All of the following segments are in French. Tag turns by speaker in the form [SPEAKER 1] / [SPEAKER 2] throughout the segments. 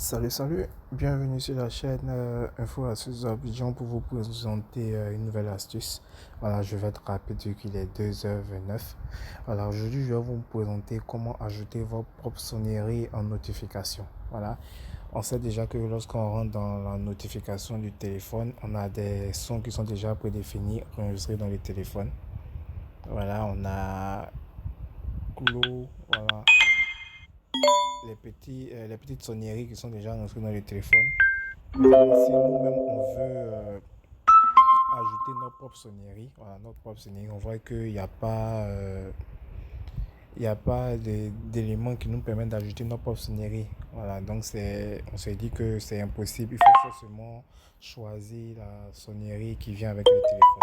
[SPEAKER 1] Salut, bienvenue sur la chaîne Info Astuces Abidjan pour vous présenter une nouvelle astuce. Voilà, je vais être rapide vu qu'il est 2h29. Voilà, aujourd'hui je vais vous présenter comment ajouter votre propre sonnerie en notification. Voilà, on sait déjà que lorsqu'on rentre dans la notification du téléphone, on a des sons qui sont déjà prédéfinis, enregistrés dans le téléphone. Voilà, on a Clo, voilà, les petites sonneries qui sont déjà enregistrées dans le téléphone. Maintenant, si nous-mêmes on veut ajouter notre propre sonnerie, voilà, notre propre sonnerie, on voit qu'il n'y a pas, d'éléments qui nous permettent d'ajouter notre propre sonnerie. Voilà, donc on s'est dit que c'est impossible. Il faut forcément choisir la sonnerie qui vient avec le téléphone.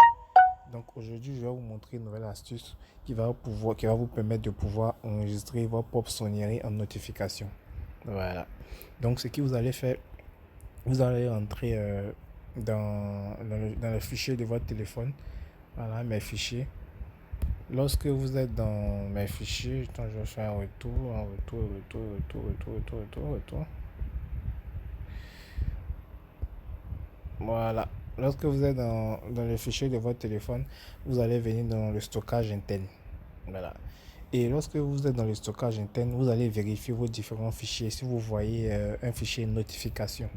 [SPEAKER 1] Donc aujourd'hui, je vais vous montrer une nouvelle astuce qui va vous permettre de pouvoir enregistrer votre propre sonnerie en notification. Voilà. Donc ce que vous allez faire, vous allez entrer dans le fichier de votre téléphone. Voilà, mes fichiers. Lorsque vous êtes dans mes fichiers, attends, je vais faire un retour. Voilà. Lorsque vous êtes dans le fichier de votre téléphone, vous allez venir dans le stockage interne. Voilà. Et lorsque vous êtes dans le stockage interne, vous allez vérifier vos différents fichiers. Si vous voyez un fichier notification,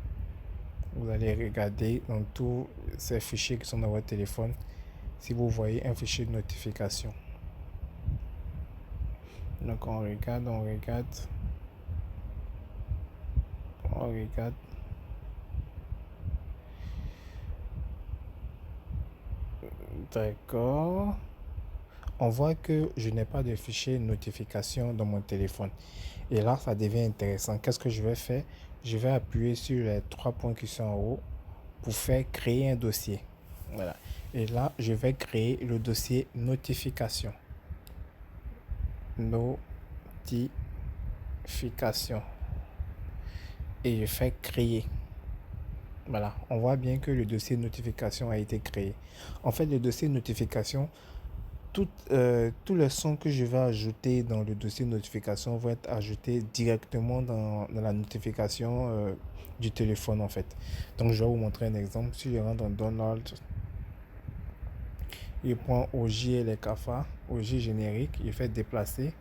[SPEAKER 1] vous allez regarder dans tous ces fichiers qui sont dans votre téléphone. Si vous voyez un fichier de notification, donc on regarde. D'accord. On voit que je n'ai pas de fichier notification dans mon téléphone. Et là, ça devient intéressant. Qu'est-ce que je vais faire? Je vais appuyer sur les trois points qui sont en haut pour faire créer un dossier. Voilà. Et là, je vais créer le dossier notification. Notification. Et je fais créer. Voilà, on voit bien que le dossier notification a été créé. En fait, le dossier notification, tous les sons que je vais ajouter dans le dossier notification vont être ajoutés directement dans la notification du téléphone en fait. Donc, je vais vous montrer un exemple. Si je rentre dans Donald, il prend OJ et les cafards, OJ générique, il fait déplacer,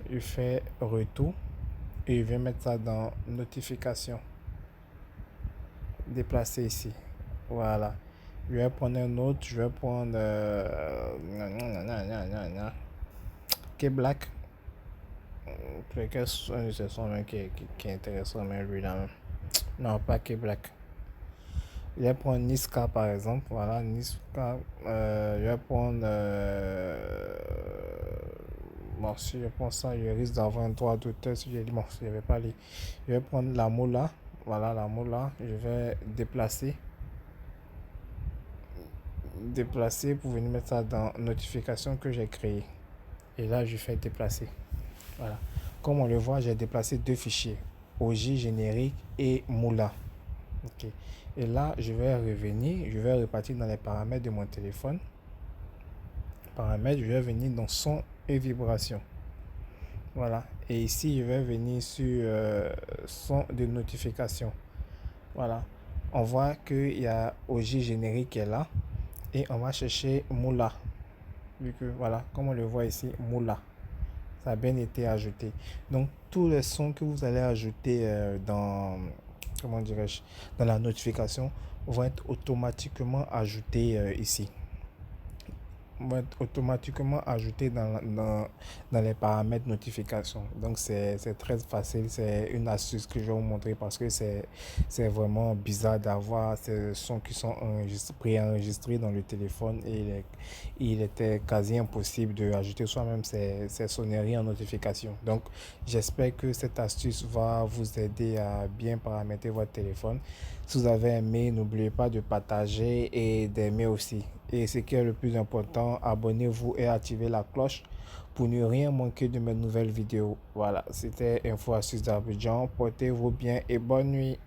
[SPEAKER 1] il fait retour et il vient mettre ça dans notification. Déplacer ici. Voilà. Je vais prendre un autre. Je vais prendre K-Black. Quel ce son qui est intéressant, mais lui là même. Non, pas K-Black. Je vais prendre Niska par exemple. Voilà, Niska. Je vais prendre. Bon, si je prends ça, je risque d'avoir un droit d'auteur. Si je dis, bon, je ne vais pas lire. Je vais prendre la moula. Voilà, la moula. Je vais déplacer pour venir mettre ça dans notification que j'ai créé. Et là, je fais déplacer. Voilà. Comme on le voit, j'ai déplacé deux fichiers, OJ générique et moula. Ok. Et là, je vais revenir, je vais repartir dans les paramètres de mon téléphone. Paramètres, je vais venir dans son et vibration. Voilà. Et ici, je vais venir sur son de notification. Voilà. On voit qu'il y a OJ générique qui est là. Et on va chercher moula. Vu que, voilà, comme on le voit ici, moula. Ça a bien été ajouté. Donc, tous les sons que vous allez ajouter comment dirais-je, dans la notification vont être automatiquement ajoutés ici. Vont être automatiquement ajoutés dans les paramètres notification. Donc, c'est très facile. C'est une astuce que je vais vous montrer parce que c'est vraiment bizarre d'avoir ces sons qui sont préenregistrés dans le téléphone et il était quasi impossible d'ajouter soi-même ces sonneries en notification. Donc, j'espère que cette astuce va vous aider à bien paramétrer votre téléphone. Si vous avez aimé, n'oubliez pas de partager et d'aimer aussi. Et ce qui est le plus important, abonnez-vous et activez la cloche pour ne rien manquer de mes nouvelles vidéos. Voilà, c'était Info Astuces d'Abidjan. Portez-vous bien et bonne nuit.